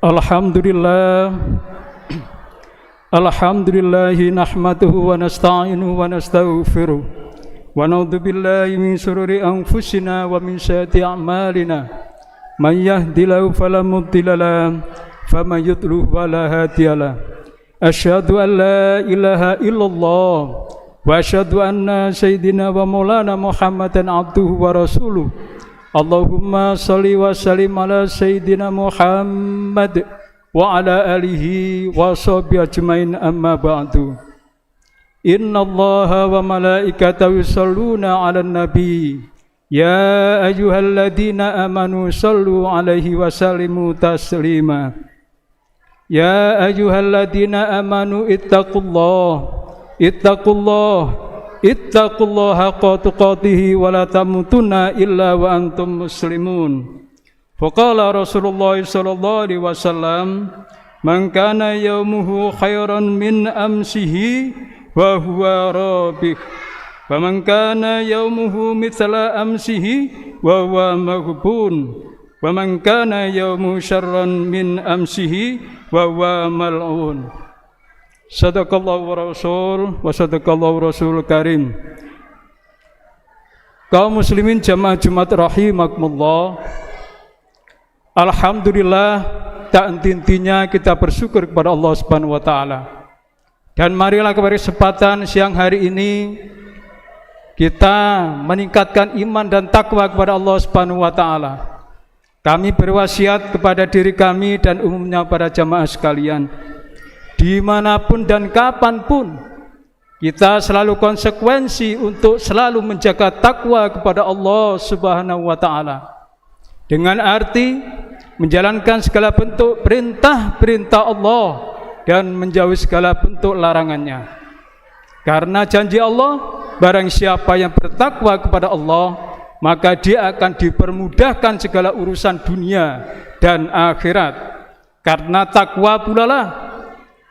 Alhamdulillah. Alhamdulillahi nahmaduhu wa nasta'inuhu wa nastaghfiruh wa na'udzu billahi min shururi anfusina wa min sayyiati a'malina. May yahdihillahu fala mudilla lahu wa may yudlil fala hadiya lahu. Asyhadu an la ilaha illallah wa asyhadu anna sayyidina wa maulana Muhammadan abduhu wa rasuluh. Allahumma shalli wa sallim ala sayyidina Muhammad wa ala alihi wa sahbihi ajmain, amma ba'du. Innallaha wa malaikatahu yusholluna 'alan nabi ya ayyuhalladzina amanu shallu 'alaihi wa sallimu taslima. Ya ayyuhalladzina amanu ittaqullaha haqqa tuqatih wa la tamutunna illa wa antum muslimun. Faqala Rasulullah sallallahu alaihi wasallam, man kana yaumuhu khairan min amsihi wa huwa rabih, wa man kana yaumuhu mithla amsihi wa huwa maghbun, wa man kana yaumuhu syarran min amsihi wa huwa mal'un. Sadaqallahu wa rasul wa sadaqallahu rasul karim. Kaum muslimin jamaah Jumat rahimakumullah, alhamdulillah, tak henti-hentinya kita bersyukur kepada Allah Subhanahu wa taala. Dan marilah kepada kesempatan siang hari ini kita meningkatkan iman dan takwa kepada Allah Subhanahu wa taala. Kami berwasiat kepada diri kami dan umumnya para jamaah sekalian, dimanapun dan kapanpun kita selalu konsekuensi untuk selalu menjaga takwa kepada Allah Subhanahu wa ta'ala, dengan arti menjalankan segala bentuk perintah-perintah Allah dan menjauhi segala bentuk larangannya. Karena janji Allah, barang siapa yang bertakwa kepada Allah, maka dia akan dipermudahkan segala urusan dunia dan akhirat. Karena takwa pula lah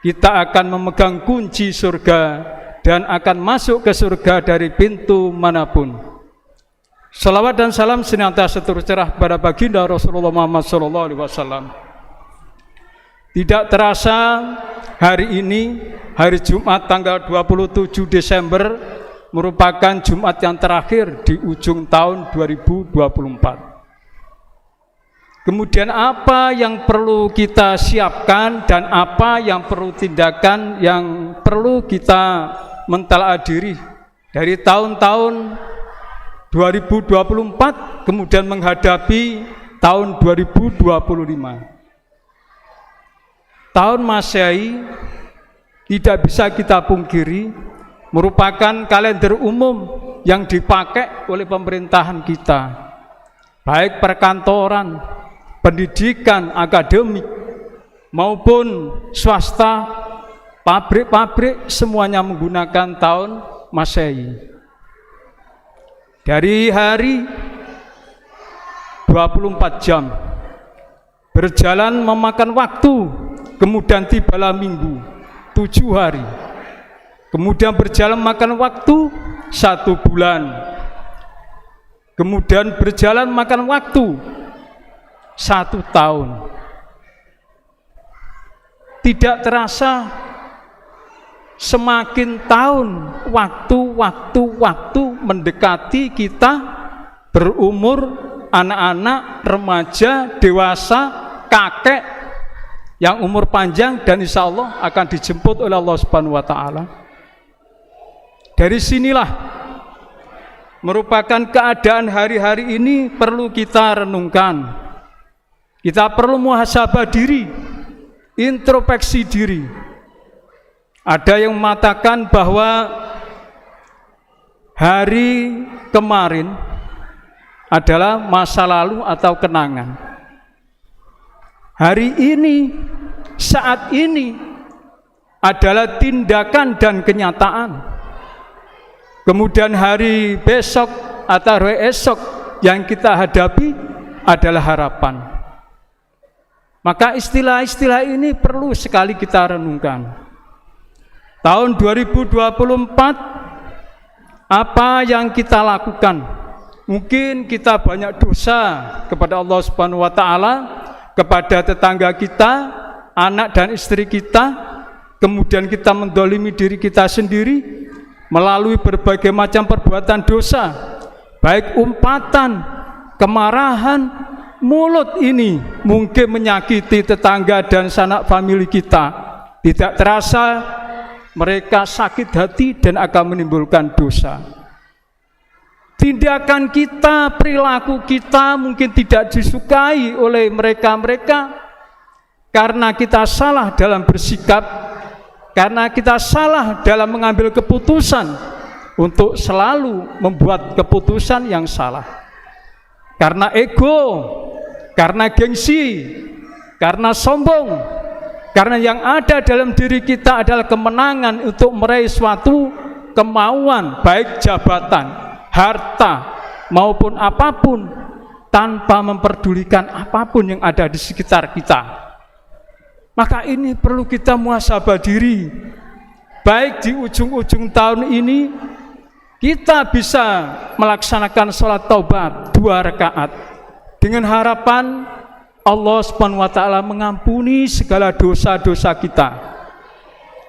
kita akan memegang kunci surga dan akan masuk ke surga dari pintu manapun. Salawat dan salam senantiasa tercurah pada baginda Rasulullah Muhammad SAW. Tidak terasa hari ini, hari Jumat tanggal 27 Desember, merupakan Jumat yang terakhir di ujung tahun 2024. Kemudian apa yang perlu kita siapkan dan apa yang perlu tindakan yang perlu kita mentalaah diri dari tahun-tahun 2024 kemudian menghadapi tahun 2025. Tahun Masehi tidak bisa kita pungkiri merupakan kalender umum yang dipakai oleh pemerintahan kita, baik perkantoran, pendidikan, akademik maupun swasta, pabrik-pabrik, semuanya menggunakan tahun Masehi. Dari hari 24 jam berjalan memakan waktu, kemudian tibalah minggu 7 hari, kemudian berjalan makan waktu 1 bulan, kemudian berjalan makan waktu 1 tahun. Tidak terasa semakin tahun waktu mendekati kita berumur anak-anak, remaja, dewasa, kakek yang umur panjang dan insya Allah akan dijemput oleh Allah Subhanahu wa ta'ala. Dari sinilah merupakan keadaan hari-hari ini perlu kita renungkan. Kita perlu muhasabah diri, introspeksi diri. Ada yang mengatakan bahwa hari kemarin adalah masa lalu atau kenangan. Hari ini, saat ini adalah tindakan dan kenyataan. Kemudian hari besok atau hari esok yang kita hadapi adalah harapan. Maka istilah-istilah ini perlu sekali kita renungkan. Tahun 2024, apa yang kita lakukan? Mungkin kita banyak dosa kepada Allah Subhanahu wa taala, kepada tetangga kita, anak dan istri kita, kemudian kita mendolimi diri kita sendiri melalui berbagai macam perbuatan dosa, baik umpatan, kemarahan, mulut ini mungkin menyakiti tetangga dan sanak famili kita. Tidak terasa mereka sakit hati dan akan menimbulkan dosa. Tindakan kita, perilaku kita mungkin tidak disukai oleh mereka-mereka karena kita salah dalam bersikap, karena kita salah dalam mengambil keputusan untuk selalu membuat keputusan yang salah. Karena ego, karena gengsi, karena sombong, karena yang ada dalam diri kita adalah kemenangan untuk meraih suatu kemauan, baik jabatan, harta maupun apapun, tanpa memperdulikan apapun yang ada di sekitar kita. Maka ini perlu kita muhasabah diri. Baik di ujung-ujung tahun ini kita bisa melaksanakan sholat taubat 2 rakaat dengan harapan Allah Subhanahu wa taala mengampuni segala dosa-dosa kita.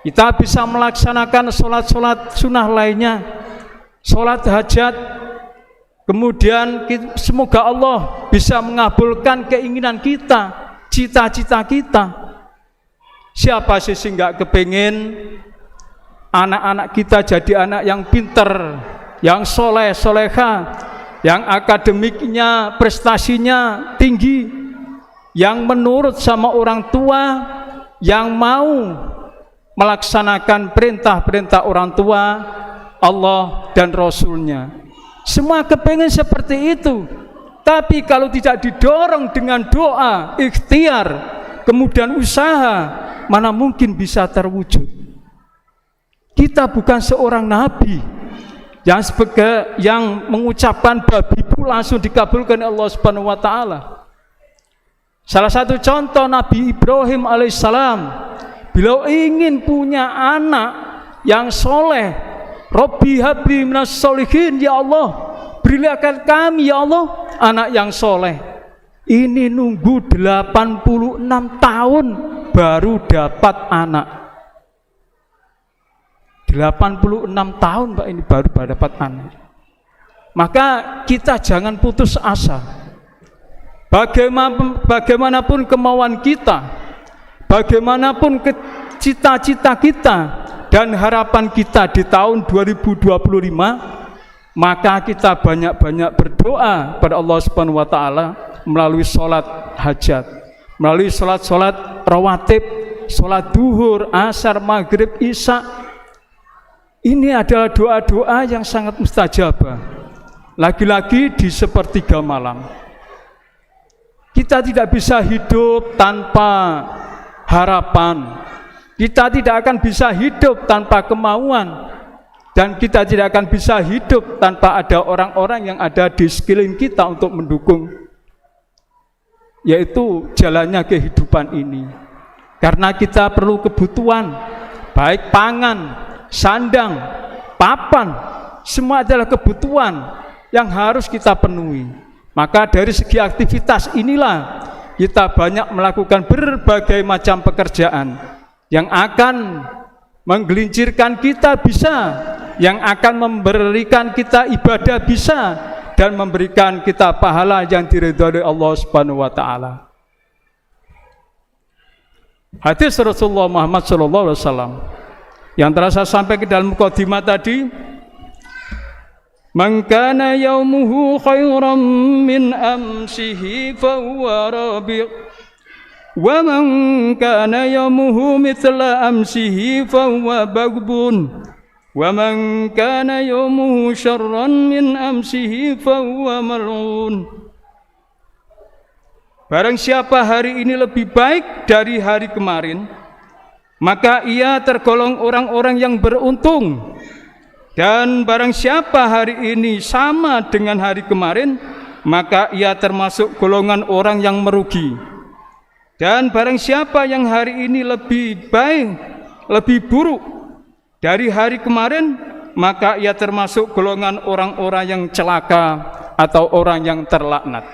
Kita bisa melaksanakan sholat-sholat sunnah lainnya, sholat hajat, kemudian semoga Allah bisa mengabulkan keinginan kita, cita-cita kita. Siapa sih nggak kepingin anak-anak kita jadi anak yang pinter, yang soleh, soleha, yang akademiknya, prestasinya tinggi, yang menurut sama orang tua, yang mau melaksanakan perintah-perintah orang tua, Allah dan Rasulnya. Semua kepengen seperti itu. Tapi kalau tidak didorong dengan doa, ikhtiar, kemudian usaha, mana mungkin bisa terwujud. Kita bukan seorang nabi yang mengucapkan babi bu langsung dikabulkan Allah Subhanahu wa taala. Salah satu contoh Nabi Ibrahim alaihissalam, beliau ingin punya anak yang soleh. Rabbi habli minas sholihin, ya Allah, berikan kami ya Allah anak yang soleh. Ini nunggu 86 tahun baru dapat anak. 86 tahun Pak ini baru dapat anak. Maka kita jangan putus asa. Bagaimanapun kemauan kita, bagaimanapun cita-cita kita dan harapan kita di tahun 2025, maka kita banyak-banyak berdoa pada Allah Subhanahu wa taala melalui sholat hajat, melalui sholat rawatib, sholat duhur, asar, maghrib, isya. Ini adalah doa-doa yang sangat mustajabah. Lagi-lagi di sepertiga malam. Kita tidak bisa hidup tanpa harapan. Kita tidak akan bisa hidup tanpa kemauan. Dan kita tidak akan bisa hidup tanpa ada orang-orang yang ada di sekeliling kita untuk mendukung, yaitu jalannya kehidupan ini. Karena kita perlu kebutuhan, baik pangan, sandang, papan, semua adalah kebutuhan yang harus kita penuhi. Maka dari segi aktivitas inilah kita banyak melakukan berbagai macam pekerjaan yang akan menggelincirkan kita bisa, yang akan memberikan kita ibadah bisa, dan memberikan kita pahala yang diridhoi Allah Subhanahu wa taala. Hadis Rasulullah Muhammad SAW yang telah saya sampaikan dalam mukadimah tadi, man kana yaumuhu khairan min amsihi fa huwa rabi' wa man kana yaumuhu mithla amsihi fa huwa bagbun wa man kana yaumuhu syarran min amsihi fa huwa mal'un. Barang siapa hari ini lebih baik dari hari kemarin, maka ia tergolong orang-orang yang beruntung. Dan barang siapa hari ini sama dengan hari kemarin, maka ia termasuk golongan orang yang merugi. Dan barang siapa yang hari ini lebih baik, lebih buruk dari hari kemarin, maka ia termasuk golongan orang-orang yang celaka atau orang yang terlaknat.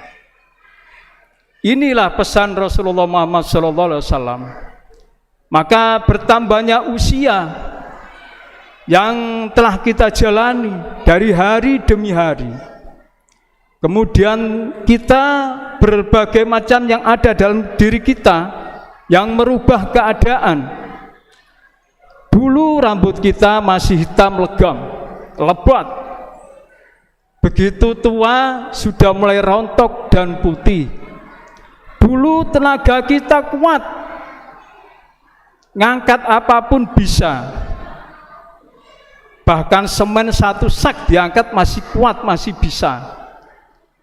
Inilah pesan Rasulullah Muhammad SAW. Maka bertambahnya usia yang telah kita jalani dari hari demi hari. Kemudian kita berbagai macam yang ada dalam diri kita yang merubah keadaan. Dulu rambut kita masih hitam legam, lebat. Begitu tua sudah mulai rontok dan putih. Dulu tenaga kita kuat, ngangkat apapun bisa. Bahkan semen 1 sak diangkat masih kuat, masih bisa.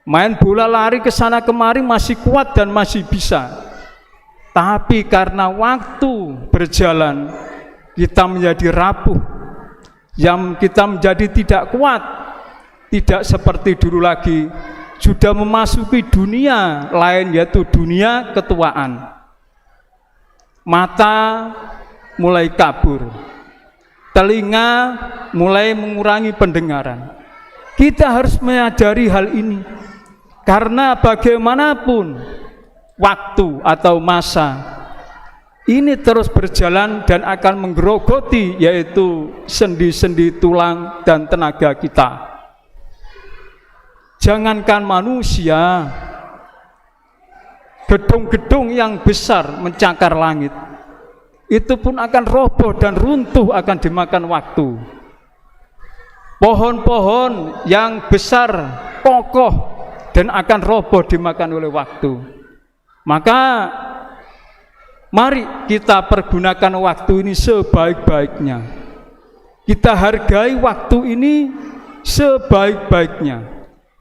Main bola lari ke sana kemari masih kuat dan masih bisa. Tapi karena waktu berjalan, kita menjadi rapuh, yang kita menjadi tidak kuat, tidak seperti dulu lagi. Sudah memasuki dunia lain, yaitu dunia ketuaan. Mata mulai kabur, telinga mulai mengurangi pendengaran. Kita harus menyadari hal ini, karena bagaimanapun waktu atau masa ini terus berjalan dan akan menggerogoti, yaitu sendi-sendi tulang dan tenaga kita. Jangankan manusia, gedung-gedung yang besar mencakar langit, itu pun akan roboh dan runtuh, akan dimakan waktu. Pohon-pohon yang besar, kokoh, dan akan roboh dimakan oleh waktu. Maka mari kita pergunakan waktu ini sebaik-baiknya. Kita hargai waktu ini sebaik-baiknya.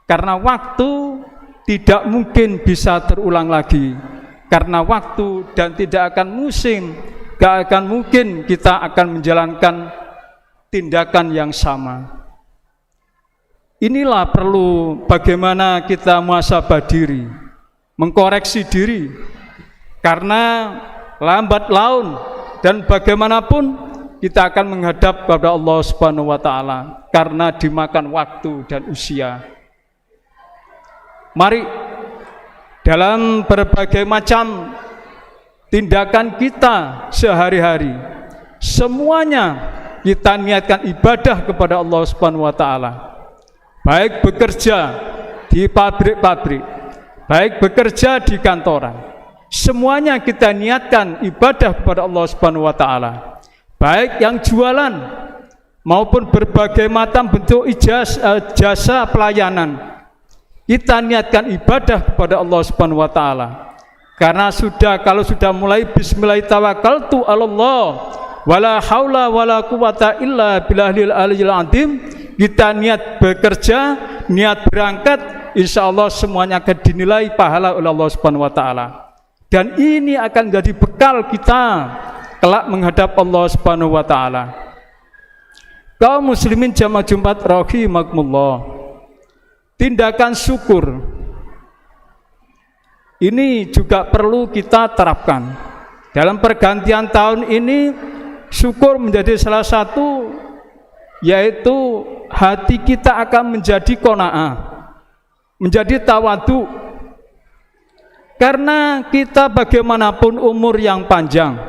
Karena waktu tidak mungkin bisa terulang lagi. Karena waktu dan tidak akan musim, gak akan mungkin kita akan menjalankan tindakan yang sama. Inilah perlu bagaimana kita muhasabah diri, mengkoreksi diri. Karena lambat laun dan bagaimanapun kita akan menghadap kepada Allah Subhanahu wa taala karena dimakan waktu dan usia. Mari dalam berbagai macam tindakan kita sehari-hari, semuanya kita niatkan ibadah kepada Allah Subhanahu wa taala. Baik bekerja di pabrik-pabrik, baik bekerja di kantoran, semuanya kita niatkan ibadah kepada Allah Subhanahu wa taala. Baik yang jualan maupun berbagai macam bentuk jasa pelayanan, kita niatkan ibadah kepada Allah Subhanahu wa taala. Karena kalau sudah mulai bismillahirrahmanirrahim, Allah wala haula wala quwata illa billahil aliyil azim, kita niat bekerja, niat berangkat, insyaallah semuanya akan dinilai pahala oleh Allah Subhanahu wa taala. Dan ini akan jadi bekal kita kelak menghadap Allah Subhanahu wa taala. Kaum muslimin jamaah Jumat rahimakumullah. Tindakan syukur ini juga perlu kita terapkan. Dalam pergantian tahun ini, syukur menjadi salah satu, yaitu hati kita akan menjadi qanaah, menjadi tawadu. Karena kita bagaimanapun umur yang panjang,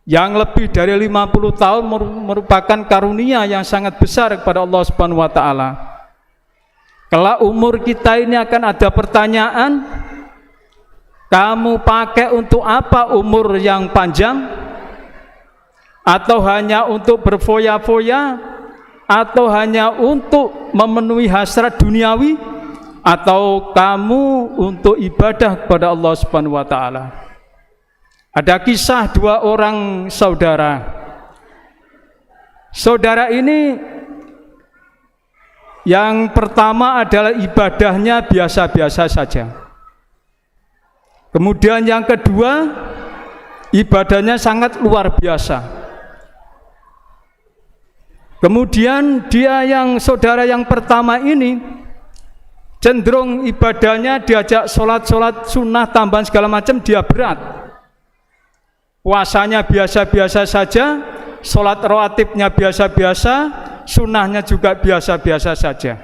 yang lebih dari 50 tahun merupakan karunia yang sangat besar kepada Allah Subhanahu wa taala. Kalau umur kita ini akan ada pertanyaan, kamu pakai untuk apa umur yang panjang? Atau hanya untuk berfoya-foya? Atau hanya untuk memenuhi hasrat duniawi? Atau kamu untuk ibadah kepada Allah Subhanahu wa taala? Ada kisah 2 orang saudara. Saudara ini yang pertama adalah ibadahnya biasa-biasa saja. Kemudian yang kedua, ibadahnya sangat luar biasa. Kemudian saudara yang pertama ini cenderung ibadahnya diajak sholat sunnah tambahan segala macam, dia berat. Puasanya biasa-biasa saja, sholat rawatibnya biasa-biasa, sunnahnya juga biasa-biasa saja.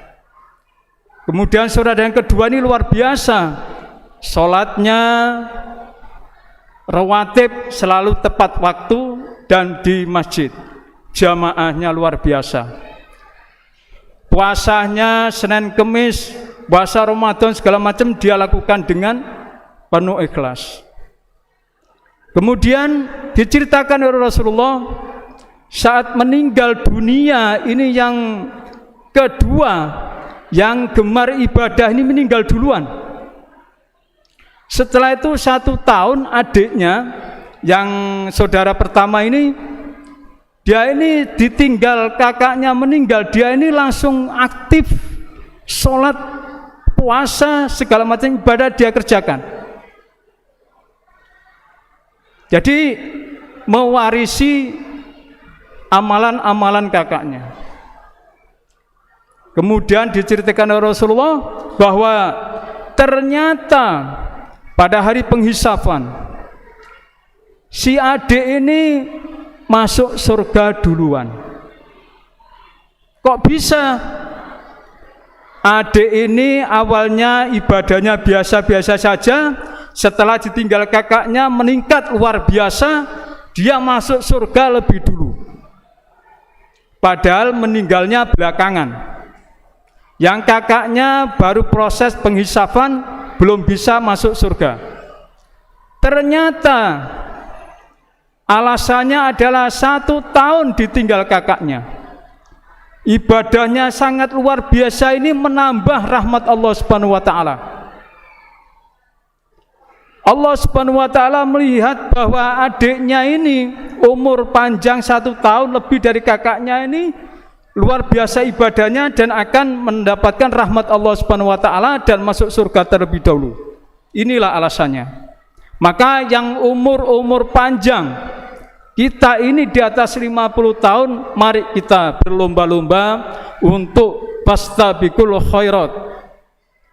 Kemudian saudara yang kedua ini luar biasa. sholatnya rawatib selalu tepat waktu dan di masjid, jamaahnya luar biasa. Puasanya Senin Kemis, puasa Ramadan segala macam dia lakukan dengan penuh ikhlas. Kemudian diceritakan oleh Rasulullah saat meninggal dunia, ini yang kedua yang gemar ibadah ini meninggal duluan. Setelah itu 1 tahun adiknya yang saudara pertama ini, dia ini ditinggal kakaknya meninggal, dia ini langsung aktif sholat, puasa, segala macam ibadah dia kerjakan. Jadi mewarisi amalan-amalan kakaknya. Kemudian diceritakan oleh Rasulullah bahwa ternyata pada hari penghisapan si adik ini masuk surga duluan. Kok bisa? Adik ini awalnya ibadahnya biasa-biasa saja, setelah ditinggal kakaknya meningkat luar biasa, dia masuk surga lebih dulu. Padahal meninggalnya belakangan. Yang kakaknya baru proses penghisapan, belum bisa masuk surga. Ternyata alasannya adalah 1 tahun ditinggal kakaknya. Ibadahnya sangat luar biasa, ini menambah rahmat Allah Subhanahu wa taala. Allah Subhanahu wa taala melihat bahwa adiknya ini umur panjang 1 tahun lebih dari kakaknya, ini luar biasa ibadahnya dan akan mendapatkan rahmat Allah Subhanahu wa taala dan masuk surga terlebih dahulu. Inilah alasannya. Maka yang umur panjang, kita ini di atas 50 tahun, mari kita berlomba-lomba untuk fastabiqul khairat,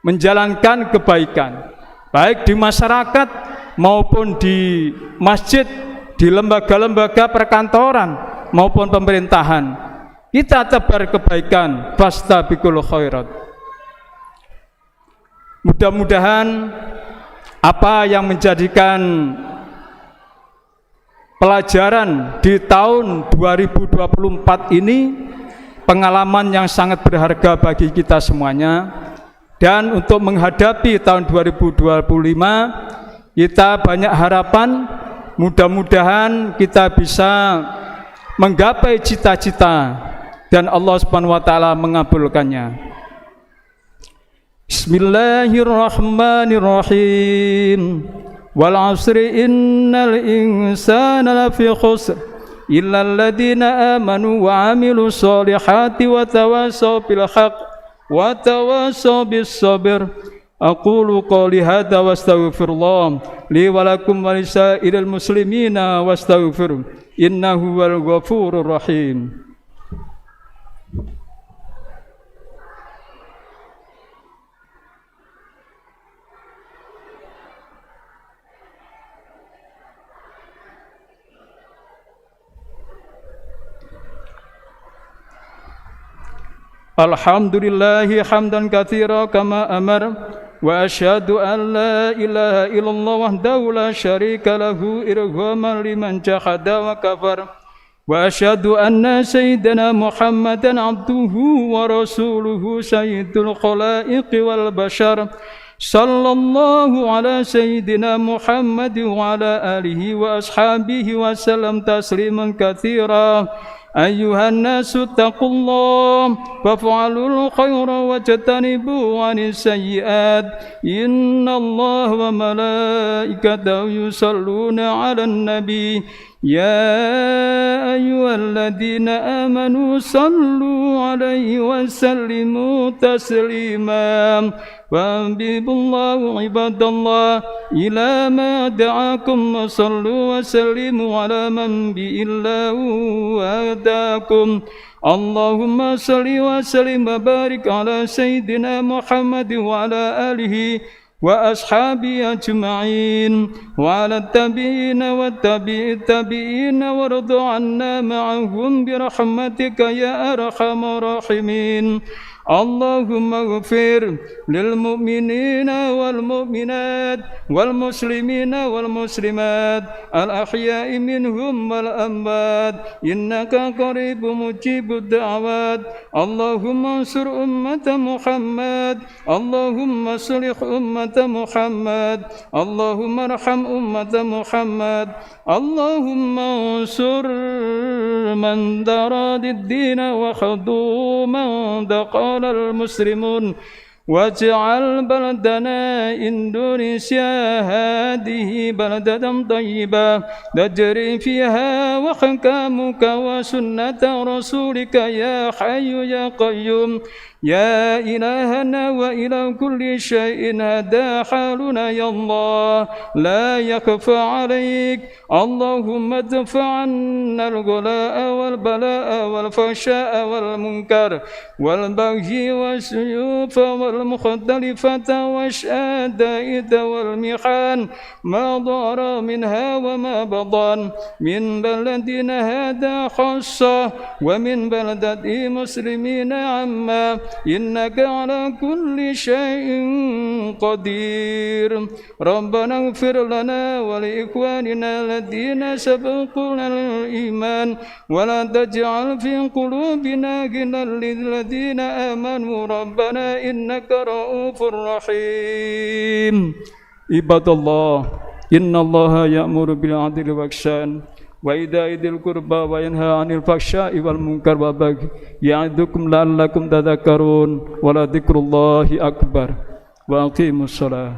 menjalankan kebaikan, baik di masyarakat maupun di masjid, di lembaga-lembaga perkantoran maupun pemerintahan. Kita tebar kebaikan, fastabiqul khairat. Mudah-mudahan apa yang menjadikan pelajaran di tahun 2024 ini pengalaman yang sangat berharga bagi kita semuanya. Dan untuk menghadapi tahun 2025 kita banyak harapan, mudah-mudahan kita bisa menggapai cita-cita dan Allah Subhanahu wa taala mengabulkannya. Bismillahirrahmanirrahim. Wal 'asri innal insana lafi khusr illa alladziina aamanu wa 'amilus shalihati wa tawassaw bil haqq wa tawassaw bis sabr. Aqulu qouli hadza wastaghfirullah li wa lakum wa lisairil muslimina wastaghfiruh innahu wal ghafurur rahim. Alhamdulillahi hamdan katsira kama amar wa asyhadu an la ilaha illallah wahdahu la syarika lahu irghaman liman jahada wa kafar wa asyhadu anna sayyidana Muhammadan abduhu wa rasuluhu sayyidul khalaiqi wal bashar sallallahu ala sayyidina Muhammad wa ala alihi wa ashabihi wa sallam tasliman katsira. أيها الناس اتقوا الله وافعلوا الخير واجتنبوا عن السيئات إن الله وملائكته يصلون على النبي يا أيها الذين آمنوا صلوا عليه وسلموا تسليما وأنبئوا الله عباد الله إلى ما دعاكم وصلوا وسلموا على من بالله وهداكم اللهم صل وسلم وبارك على سيدنا محمد وعلى آله وأصحابه أجمعين وعلى التابعين والتابع التابعين وارض عنا معهم برحمتك يا أرحم الراحمين اللهم اغفر للمؤمنين والمؤمنات والمسلمين والمسلمات الأحياء منهم والأموات إنك قريب مجيب الدعوات اللهم انصر أمة محمد اللهم اصلح أمة محمد اللهم ارحم أمة محمد اللهم انصر من دراد الدين وخذوا من دقال المسلمون واجعل بلدنا إندونيسيا هذه بلدة طيبة تجري فيها وحكامك وسنة رسولك يا حي يا قيوم يا إلهنا وإلى كل شيء هدى حالنا يا الله لا يخفى عليك اللهم ادفع عنا الغلاء والبلاء والفحشاء والمنكر والبغي والسيوف والمختلفة والشدائد والمحان ما ظهر منها وما بطن من بلدنا هذا خاصة ومن بلدة مسلمين عامة إنك على كل شيء قدير ربنا اغفر لنا ولإخواننا الذين سبقونا الإيمان ولا تجعل في قلوبنا غلا للذين آمنوا ربنا إنك رؤوف رحيم عباد الله إن الله يأمر بالعدل والإحسان وإيتاء ذي القربى وينهى عن الفحشاء والمنكر والبغي يعظكم لعلكم تذكرون ولذكر الله أكبر وأقيموا الصلاة